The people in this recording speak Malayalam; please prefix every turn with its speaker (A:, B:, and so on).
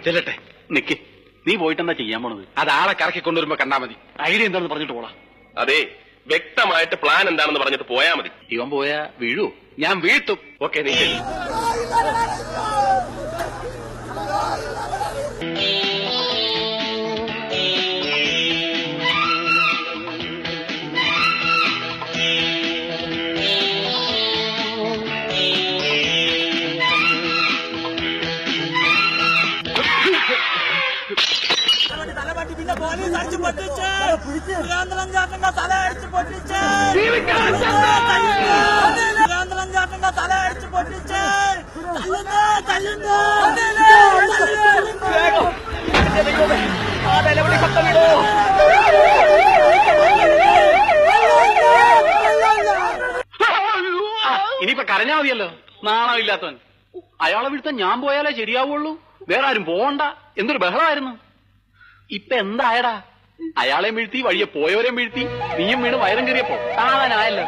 A: ചെല്ലട്ടെ, നിക്ക്. നീ പോയിട്ട് എന്താ ചെയ്യാൻ പോണത്?
B: അത് ആളെ കറക്കി കൊണ്ടുവരുമ്പോ കണ്ടാ മതി.
A: ഐഡിയ എന്താണെന്ന് പറഞ്ഞിട്ട് പോടാ.
C: അതെ, വ്യക്തമായിട്ട് പ്ലാൻ എന്താണെന്ന് പറഞ്ഞിട്ട് പോയാ മതി.
A: ഇവൻ പോയാ വീഴൂ?
B: ഞാൻ വീഴ്ത്തും.
C: ഓക്കെ, നീ ശരി.
D: തലപട്ടി പിന്നെ പോലീസ് അടിച്ചു പൊട്ടിച്ച് സുരേന്ദ്രൻ ചേട്ടന്റെ തല അടിച്ചു പൊട്ടിച്ച് സുരേന്ദ്രൻ ചേട്ടന്റെ തല അടിച്ചു പൊട്ടിച്ച് തല്ലുന്നു.
A: ഇനിയിപ്പൊ കരഞ്ഞാ മതിയല്ലോ, നാണമില്ലാത്തവൻ. അയാളെ വീഴ്ത്താൻ ഞാൻ പോയാലേ ശരിയാവുള്ളൂ, വേറെ ആരും പോകണ്ട. എന്തൊരു ബഹളമായിരുന്നു. ഇപ്പൊ എന്തായടാ? അയാളെയും വീഴ്ത്തി, വഴിയെ പോയവരെയും വീഴ്ത്തി, നീയും വീണ് വയറും കയറിയപ്പോ കാണാനായല്ലോ.